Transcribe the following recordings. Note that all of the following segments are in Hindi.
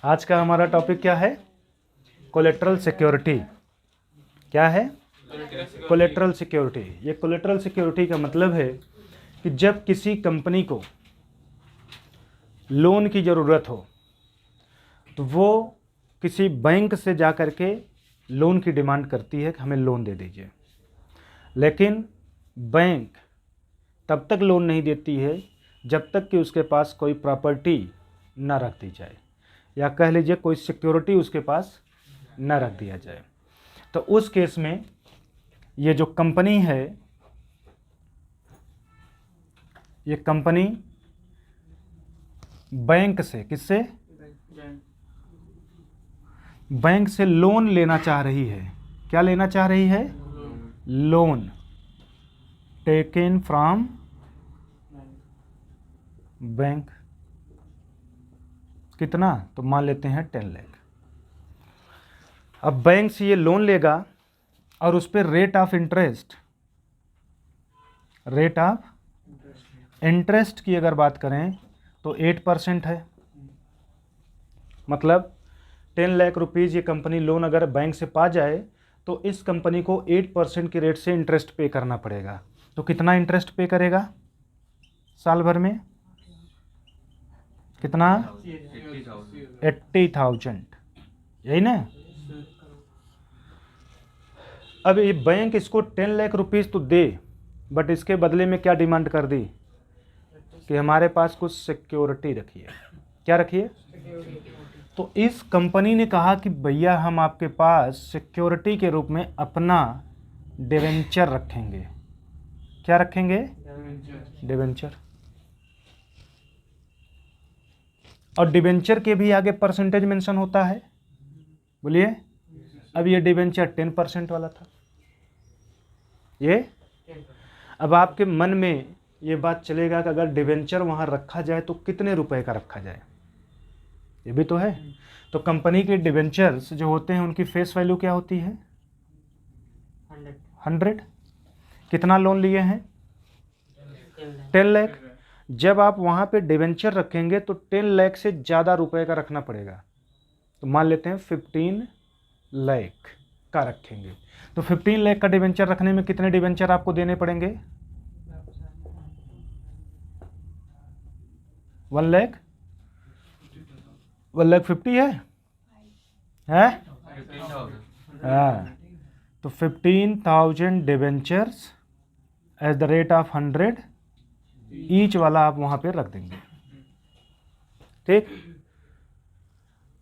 आज का हमारा टॉपिक क्या है? Collateral security. क्या है? Collateral security. ये कोलेटरल सिक्योरिटी का मतलब है कि जब किसी कंपनी को लोन की ज़रूरत हो तो वो किसी बैंक से जा कर के लोन की डिमांड करती है कि हमें लोन दे दीजिए, लेकिन बैंक तब तक लोन नहीं देती है जब तक कि उसके पास कोई प्रॉपर्टी न रख दी जाए, या कह लीजिए कोई सिक्योरिटी उसके पास न रख दिया जाए। तो उस केस में ये जो कंपनी है, ये कंपनी बैंक से, किससे? बैंक से लोन लेना चाह रही है। क्या लेना चाह रही है? Loan taken from bank. कितना? तो मान लेते हैं 10 लाख। अब बैंक से ये लोन लेगा और उस पर रेट ऑफ इंटरेस्ट की अगर बात करें तो 8% है। मतलब 10 लाख रुपीज़ ये कंपनी लोन अगर बैंक से पा जाए तो इस कंपनी को 8% के रेट से इंटरेस्ट पे करना पड़ेगा। तो कितना इंटरेस्ट पे करेगा साल भर में? कितना? 80,000, यही ना? अब ये बैंक इसको 10 लाख रुपीज़ तो दे, बट इसके बदले में क्या डिमांड कर दी कि हमारे पास कुछ सिक्योरिटी रखिए। क्या रखिए? तो इस कंपनी ने कहा कि भैया हम आपके पास सिक्योरिटी के रूप में अपना डिवेंचर रखेंगे। क्या रखेंगे? डिवेंचर। और डिवेंचर के भी आगे परसेंटेज मेंशन होता है। बोलिए। अब ये डिवेंचर 10% वाला था। ये अब आपके मन में ये बात चलेगा कि अगर डिवेंचर वहाँ रखा जाए तो कितने रुपए का रखा जाए, ये भी तो है। तो कंपनी के डिवेंचर्स जो होते हैं उनकी फेस वैल्यू क्या होती है? 100। कितना लोन लिए हैं? 10 लाख। जब आप वहाँ पे डिवेंचर रखेंगे तो 10 लाख से ज़्यादा रुपए का रखना पड़ेगा। तो मान लेते हैं 15 लाख का रखेंगे। तो 15 लाख का डिवेंचर रखने में कितने डिवेंचर आपको देने पड़ेंगे? 1,50,000 है? हाँ। तो 15,000 debentures at the rate of 100 each वाला आप वहां पे रख देंगे। ठीक।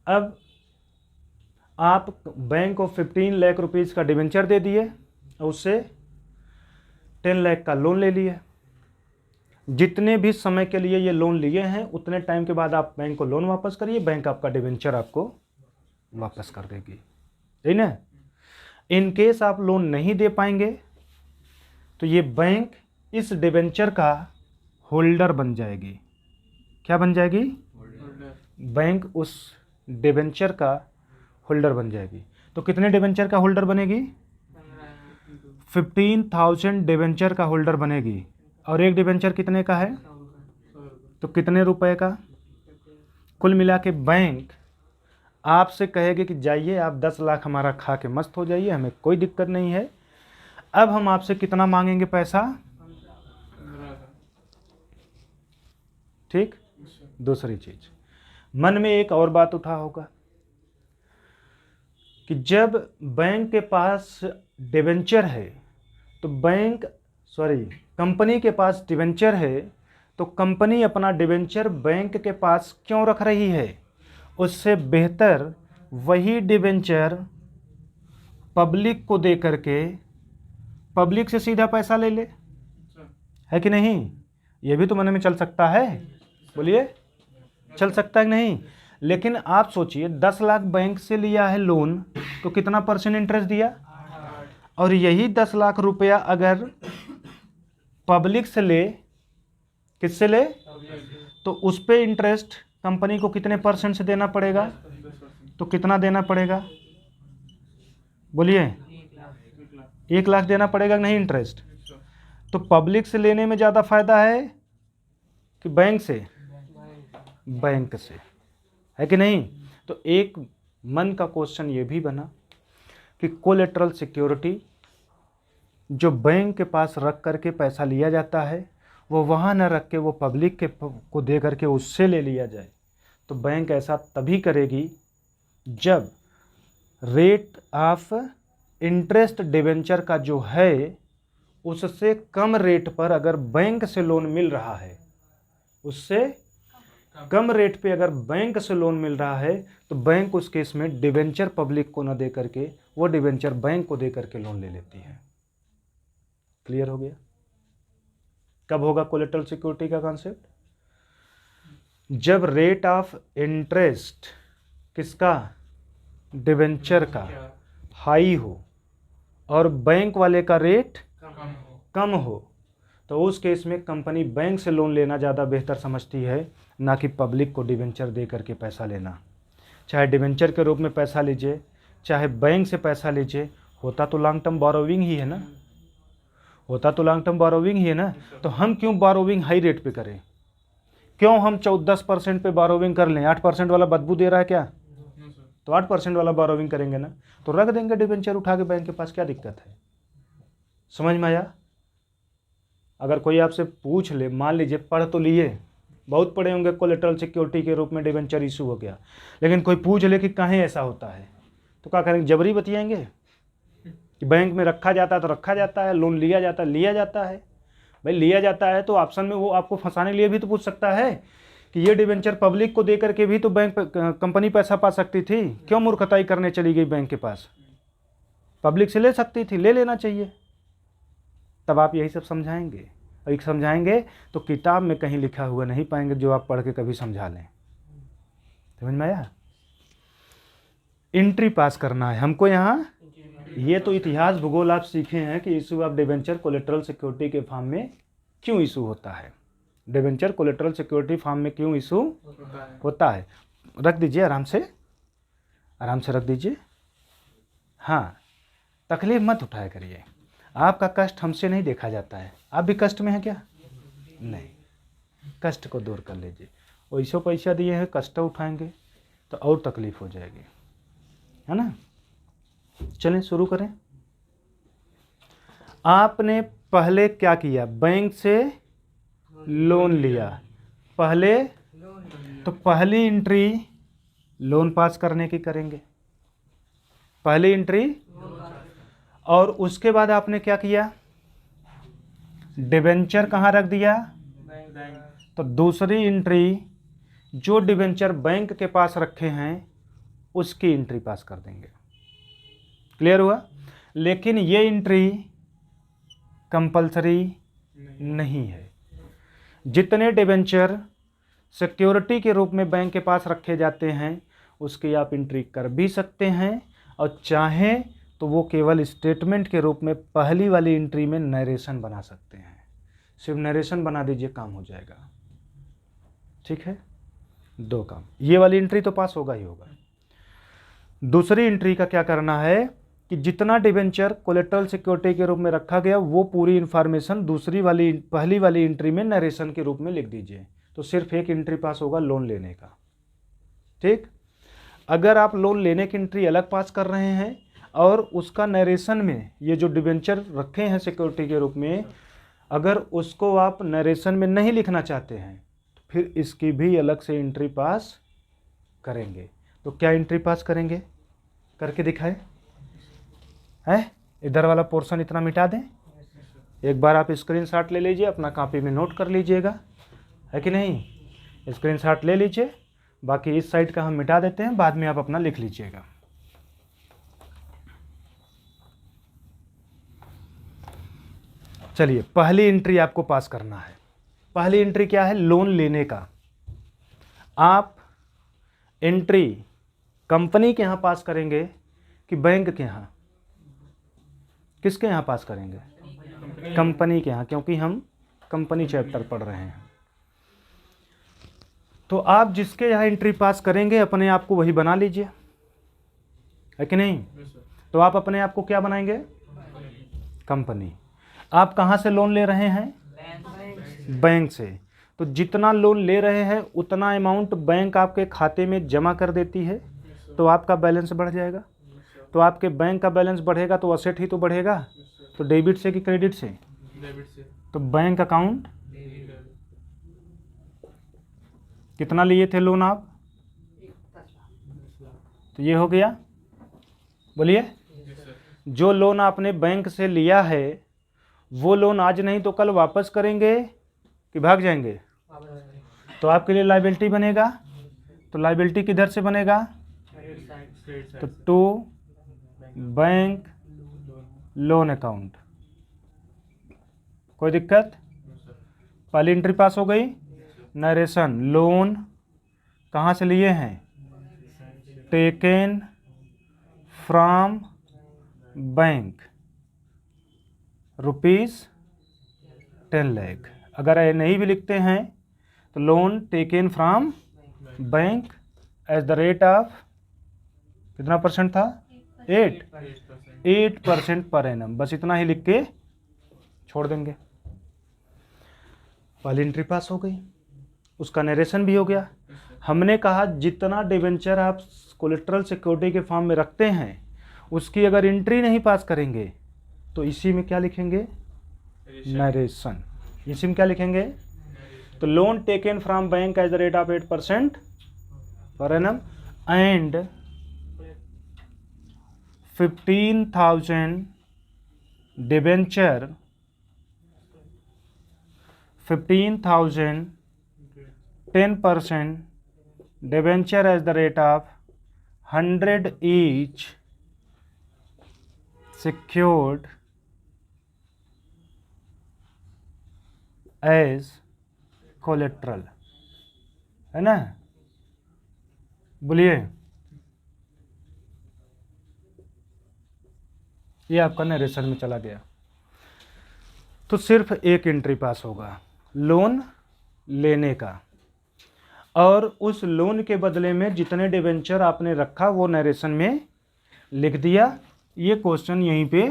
अब आप बैंक को 15 लाख रुपीज़ का डिवेंचर दे दिए और उससे 10 लाख का लोन ले लिए। जितने भी समय के लिए ये लोन लिए हैं उतने टाइम के बाद आप बैंक को लोन वापस करिए, बैंक आपका डिवेंचर आपको वापस कर देगी, ठीक ना? इन केस आप लोन नहीं दे पाएंगे तो ये बैंक इस डिवेंचर का होल्डर बन जाएगी। क्या बन जाएगी? बैंक उस डिवेंचर का होल्डर बन जाएगी। तो कितने डिवेंचर का होल्डर बनेगी? 15,000 डिवेंचर का होल्डर बनेगी। और एक डिवेंचर कितने का है? तो कितने रुपए का? कुल मिला के बैंक आपसे कहेगी कि जाइए आप 10 लाख हमारा खा के मस्त हो जाइए, हमें कोई दिक्कत नहीं है। अब हम आपसे कितना मांगेंगे पैसा? ठीक। दूसरी चीज, मन में एक और बात उठा होगा कि जब बैंक के पास डिवेंचर है तो कंपनी के पास डिवेंचर है तो कंपनी अपना डिवेंचर बैंक के पास क्यों रख रही है? उससे बेहतर वही डिवेंचर पब्लिक को दे करके पब्लिक से सीधा पैसा ले ले, है कि नहीं? ये भी तो मन में चल सकता है। बोलिए, चल सकता है कि नहीं? लेकिन आप सोचिए 10 लाख बैंक से लिया है लोन तो कितना % इंटरेस्ट दिया? और यही 10 लाख रुपया अगर पब्लिक से ले, किससे ले? तो उस पे इंटरेस्ट कंपनी को कितने % से देना पड़ेगा? तो कितना देना पड़ेगा? बोलिए। 1 लाख देना पड़ेगा नहीं इंटरेस्ट? तो पब्लिक से लेने में ज़्यादा फायदा है कि बैंक से? बैंक से, है कि नहीं? तो एक मन का क्वेश्चन ये भी बना कि कोलेटरल सिक्योरिटी जो बैंक के पास रख करके पैसा लिया जाता है वो वहाँ न रख के वो पब्लिक के को दे करके उससे ले लिया जाए, तो बैंक ऐसा तभी करेगी जब रेट ऑफ इंटरेस्ट डिवेंचर का जो है उससे कम रेट पर अगर बैंक से लोन मिल रहा है, उससे कम रेट पे अगर बैंक से लोन मिल रहा है तो बैंक उस केस में डिवेंचर पब्लिक को न दे करके वो डिवेंचर बैंक को दे करके लोन ले लेती है। क्लियर हो गया? कब होगा कोलेटरल सिक्योरिटी का कॉन्सेप्ट? जब रेट ऑफ इंटरेस्ट किसका? डिवेंचर का हाई हो और बैंक वाले का रेट कम हो, तो उस केस में कंपनी बैंक से लोन लेना ज़्यादा बेहतर समझती है, ना कि पब्लिक को डिवेंचर दे करके पैसा लेना। चाहे डिवेंचर के रूप में पैसा लीजिए, चाहे बैंक से पैसा लीजिए, होता तो लॉन्ग टर्म बोरोविंग ही है ना, होता तो लॉन्ग टर्म बोरोविंग ही है ना। तो हम क्यों बोरोविंग हाई रेट पे करें? क्यों हम 14-10% पे बोरोविंग कर लें? 8% वाला बदबू दे रहा है क्या? तो 8% वाला बोरोविंग करेंगे ना, तो रख देंगे डिवेंचर उठा के बैंक के पास, क्या दिक्कत है? समझ में आया? अगर कोई आपसे पूछ ले, मान लीजिए पढ़ तो लिए, बहुत पढ़े होंगे कोलेटरल सिक्योरिटी के रूप में डिवेंचर इशू हो गया, लेकिन कोई पूछ ले कि कहाँ ऐसा होता है, तो क्या करेंगे? जबरी बतियाएंगे कि बैंक में रखा जाता है तो रखा जाता है, लोन लिया जाता है लिया जाता है। भाई लिया जाता है तो ऑप्शन में वो आपको फंसाने के लिए भी तो पूछ सकता है कि ये डिवेंचर पब्लिक को दे करके भी तो बैंक कंपनी पैसा पा सकती थी, क्यों मूर्खताई करने चली गई बैंक के पास? पब्लिक से ले सकती थी, ले लेना चाहिए। तब आप यही सब समझाएंगे, और एक समझाएंगे तो किताब में कहीं लिखा हुआ नहीं पाएंगे जो आप पढ़ के कभी समझा लें। समझ में आया? एंट्री पास करना है हमको यहाँ। ये तो इतिहास भूगोल आप सीखे हैं कि issue of debenture collateral security के फॉर्म में क्यों इशू होता है, डिवेंचर कोलेटरल सिक्योरिटी फॉर्म में क्यों इशू होता है। रख दीजिए आराम से, आराम से रख दीजिए। हाँ, तकलीफ मत उठाया करिए, आपका कष्ट हमसे नहीं देखा जाता है। आप भी कष्ट में हैं क्या? नहीं, कष्ट को दूर कर लीजिए। वैसे पैसा दिए हैं, कष्ट उठाएंगे तो और तकलीफ हो जाएगी, है ना। चलें शुरू करें। आपने पहले क्या किया? बैंक से लोन लिया पहले, तो पहली एंट्री लोन पास करने की करेंगे, पहली एंट्री। और उसके बाद आपने क्या किया? डिवेंचर कहाँ रख दिया? तो दूसरी एंट्री जो डिवेंचर बैंक के पास रखे हैं उसकी एंट्री पास कर देंगे। क्लियर हुआ? लेकिन ये एंट्री कंपलसरी नहीं है। जितने डिवेंचर सिक्योरिटी के रूप में बैंक के पास रखे जाते हैं उसकी आप एंट्री कर भी सकते हैं, और चाहें तो वो केवल स्टेटमेंट के रूप में पहली वाली एंट्री में नरेशन बना सकते हैं। सिर्फ नरेशन बना दीजिए, काम हो जाएगा। ठीक है, दो काम। ये वाली एंट्री तो पास होगा ही होगा। दूसरी एंट्री का क्या करना है कि जितना डिवेंचर कोलेटरल सिक्योरिटी के रूप में रखा गया वो पूरी इंफॉर्मेशन दूसरी वाली पहली वाली एंट्री में नरेशन के रूप में लिख दीजिए, तो सिर्फ एक एंट्री पास होगा लोन लेने का। ठीक, अगर आप लोन लेने की एंट्री अलग पास कर रहे हैं और उसका नरेशन में ये जो डिवेंचर रखे हैं सिक्योरिटी के रूप में, अगर उसको आप नरेशन में नहीं लिखना चाहते हैं तो फिर इसकी भी अलग से एंट्री पास करेंगे। तो क्या एंट्री पास करेंगे? करके दिखाए है? इधर वाला पोर्शन इतना मिटा दें। एक बार आप स्क्रीनशॉट ले लीजिए, अपना कॉपी में नोट कर लीजिएगा, है कि नहीं? स्क्रीनशॉट ले लीजिए, बाकी इस साइड का हम मिटा देते हैं, बाद में आप अपना लिख लीजिएगा। चलिए, पहली एंट्री आपको पास करना है। पहली एंट्री क्या है? लोन लेने का। आप एंट्री कंपनी के यहाँ पास करेंगे कि बैंक के यहाँ? किसके यहाँ पास करेंगे? कंपनी के यहाँ, क्योंकि हम कंपनी चैप्टर पढ़ रहे हैं। तो आप जिसके यहाँ एंट्री पास करेंगे अपने आप को वही बना लीजिए, है कि नहीं? तो आप अपने आप को क्या बनाएंगे? कंपनी। आप कहाँ से लोन ले रहे हैं? बैंक से। तो जितना लोन ले रहे हैं उतना अमाउंट बैंक आपके खाते में जमा कर देती है, तो आपका बैलेंस बढ़ जाएगा। तो आपके बैंक का बैलेंस बढ़ेगा तो असेट ही तो बढ़ेगा। तो डेबिट से कि क्रेडिट से? डेबिट से। तो बैंक अकाउंट कितना लिए थे लोन आप? तो ये हो गया। बोलिए, जो लोन आपने बैंक से लिया है वो लोन आज नहीं तो कल वापस करेंगे कि भाग जाएंगे? तो आपके लिए लायबिलिटी बनेगा। तो लायबिलिटी किधर से बनेगा? तो टू बैंक लोन अकाउंट। कोई दिक्कत? पहली एंट्री पास हो गई। नरेशन, लोन कहाँ से लिए हैं? Taken from bank ₹10 lakh. अगर ये नहीं भी लिखते हैं तो loan taken from bank at the rate of कितना परसेंट था? 8% पर एनम। बस इतना ही लिख के छोड़ देंगे। पहली एंट्री पास हो गई, उसका नरेशन भी हो गया। हमने कहा जितना डिवेंचर आप कोलेटरल सिक्योरिटी के फॉर्म में रखते हैं उसकी अगर एंट्री नहीं पास करेंगे तो इसी में क्या लिखेंगे? नरेशन। इसी में क्या लिखेंगे? तो loan taken from bank at the rate of 8% per annum and 15,000 debenture 10% debenture at the rate of 100 each secured as collateral, है ना? बोलिए, ये आपका नरेशन में चला गया। तो सिर्फ एक एंट्री पास होगा लोन लेने का, और उस लोन के बदले में जितने डिवेंचर आपने रखा वो नरेशन में लिख दिया। ये क्वेश्चन यहीं पे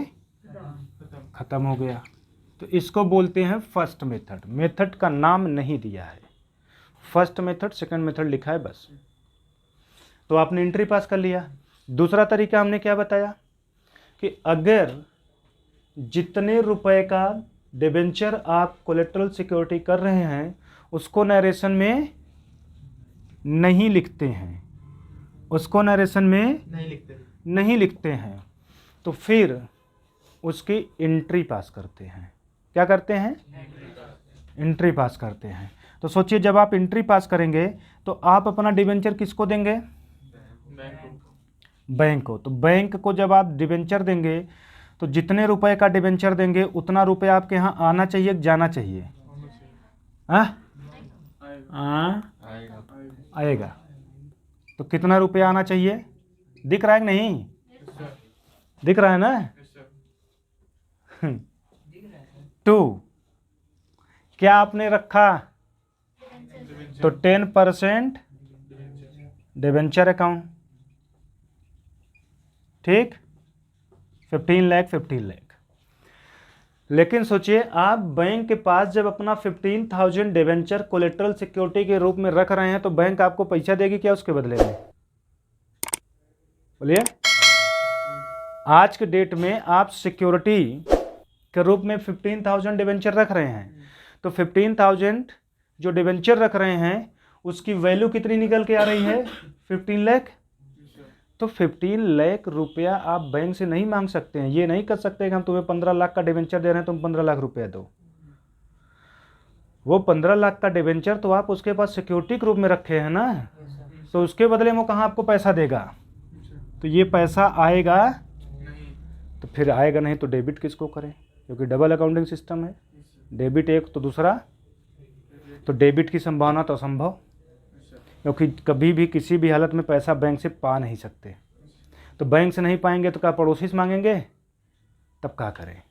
खत्म हो गया। तो इसको बोलते हैं फर्स्ट मेथड। मेथड का नाम नहीं दिया है, फर्स्ट मेथड सेकंड मेथड लिखा है बस। तो आपने एंट्री पास कर लिया। दूसरा तरीका हमने क्या बताया कि अगर जितने रुपए का डिवेंचर आप कोलेटरल सिक्योरिटी कर रहे हैं उसको नरेशन में नहीं लिखते हैं, उसको नरेशन में नहीं लिखते हैं, तो फिर उसकी एंट्री पास करते हैं। क्या करते हैं? एंट्री पास करते हैं। तो सोचिए, जब आप एंट्री पास करेंगे तो आप अपना डिवेंचर किसको देंगे? बैंक को। तो बैंक को जब आप डिवेंचर देंगे तो जितने रुपए का डिवेंचर देंगे उतना रुपए आपके यहाँ आना चाहिए, जाना चाहिए? आएगा। तो कितना रुपया आना चाहिए? दिख रहा है कि नहीं? दिख रहा है ना? 2 क्या आपने रखा? तो 10% डिवेंचर अकाउंट, ठीक? 15 लाख। लेकिन सोचिए, आप बैंक के पास जब अपना 15,000 डिवेंचर कोलेटरल सिक्योरिटी के रूप में रख रहे हैं तो बैंक आपको पैसा देगी क्या उसके बदले में? बोलिए, आज के डेट में आप सिक्योरिटी के रूप में 15,000 डिवेंचर रख रहे हैं, तो 15,000 जो डिवेंचर रख रहे हैं उसकी वैल्यू कितनी निकल के आ रही है? 15 लाख। तो 15 लाख रुपया आप बैंक से नहीं मांग सकते हैं। ये नहीं कर सकते कि हम तुम्हें 15 लाख का डिवेंचर दे रहे हैं, तुम 15 लाख रुपया दो। वो 15 लाख का डिवेंचर तो आप उसके पास सिक्योरिटी के रूप में रखे हैं ना, तो उसके बदले में कहाँ आपको पैसा देगा? तो ये पैसा आएगा नहीं। तो फिर आएगा नहीं तो डेबिट किसको करें? क्योंकि डबल अकाउंटिंग सिस्टम है, डेबिट एक तो दूसरा, तो डेबिट की संभावना तो असंभव, क्योंकि कभी भी किसी भी हालत में पैसा बैंक से पा नहीं सकते। तो बैंक से नहीं पाएंगे तो क्या पड़ोसी से मांगेंगे? तब क्या करें?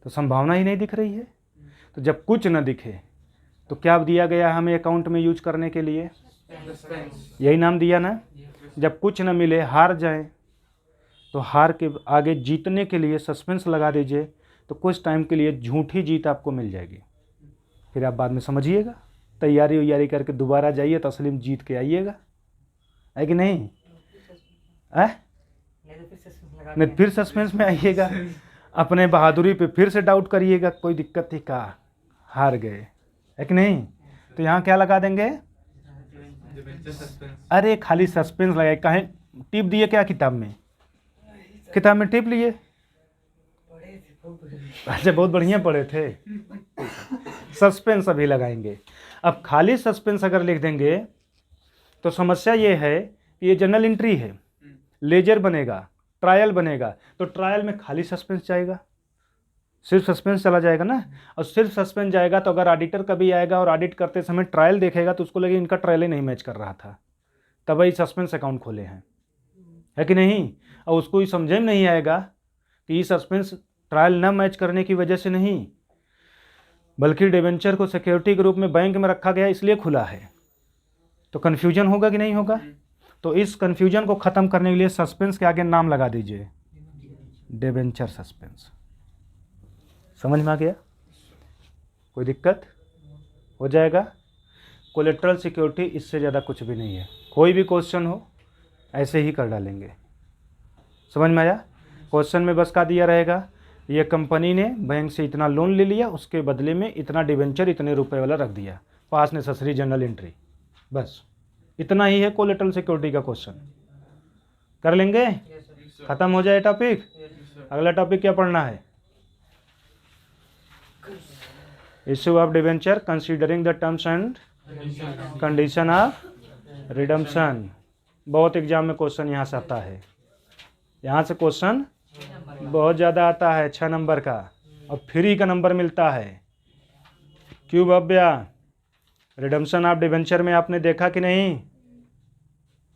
तो संभावना ही नहीं दिख रही है। तो जब कुछ न दिखे तो क्या दिया गया हमें अकाउंट में यूज करने के लिए? यही नाम दिया ना। जब कुछ न मिले, हार जाएं, तो हार के आगे जीतने के लिए सस्पेंस लगा दीजिए, तो कुछ टाइम के लिए झूठी जीत आपको मिल जाएगी। फिर आप बाद में समझिएगा, तैयारी करके दोबारा जाइए, तस्लीम जीत के आइएगा, है कि नहीं? नहीं फिर सस्पेंस में आइएगा, अपने बहादुरी पे फिर से डाउट करिएगा, कोई दिक्कत थी का, हार गए है कि नहीं। तो यहाँ क्या लगा देंगे, अरे खाली सस्पेंस लगाए, कहीं टिप दिए क्या किताब में, किताब में टिप लिए, अच्छा बहुत बढ़िया पढ़े थे। सस्पेंस अभी लगाएंगे। अब खाली सस्पेंस अगर लिख देंगे तो समस्या ये है कि ये जनरल एंट्री है, लेजर बनेगा, ट्रायल बनेगा, तो ट्रायल में खाली सस्पेंस जाएगा, सिर्फ सस्पेंस चला जाएगा ना। और सिर्फ सस्पेंस जाएगा तो अगर ऑडिटर कभी आएगा और ऑडिट करते समय ट्रायल देखेगा तो उसको लगे इनका ट्रायल ही नहीं मैच कर रहा था, तब वही सस्पेंस अकाउंट खोले हैं, है कि नहीं। और उसको ही समझे में नहीं आएगा कि ये सस्पेंस ट्रायल न मैच करने की वजह से नहीं, बल्कि डिवेंचर को सिक्योरिटी के रूप में बैंक में रखा गया इसलिए खुला है, तो कन्फ्यूजन होगा कि नहीं होगा। तो इस कन्फ्यूजन को ख़त्म करने के लिए सस्पेंस के आगे नाम लगा दीजिए, डिवेंचर सस्पेंस। समझ में आ गया, कोई दिक्कत हो जाएगा। कोलेटरल सिक्योरिटी इससे ज़्यादा कुछ भी नहीं है, कोई भी क्वेश्चन हो ऐसे ही कर डालेंगे। समझ में आया। क्वेश्चन में बस का दिया रहेगा, ये कंपनी ने बैंक से इतना लोन ले लिया, उसके बदले में इतना डिवेंचर इतने रुपए वाला रख दिया, पास नेसेसरी जनरल एंट्री, बस इतना ही है कोलेटरल सिक्योरिटी का क्वेश्चन। कर लेंगे, खत्म हो जाए टॉपिक। अगला टॉपिक क्या पढ़ना है, issue of debenture considering the terms and condition of redemption. बहुत एग्जाम में क्वेश्चन यहाँ से आता है, यहाँ से क्वेश्चन बहुत ज़्यादा आता है, 6 नंबर का, और फ्री का नंबर मिलता है। क्यों भव्या, रिडम्पशन ऑफ डिवेंचर में आपने देखा कि नहीं,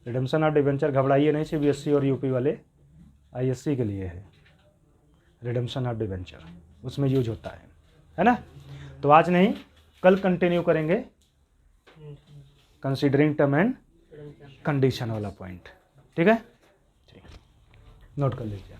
रिडम्पशन ऑफ डिवेंचर घबराइए नहीं, सीबीएसई और यूपी वाले आईएससी के लिए है रिडम्पशन ऑफ डिवेंचर, उसमें यूज होता है ना। तो आज नहीं, कल कंटिन्यू करेंगे कंसीडरिंग टर्म एंड कंडीशन वाला पॉइंट, ठीक है, नोट कर लीजिए।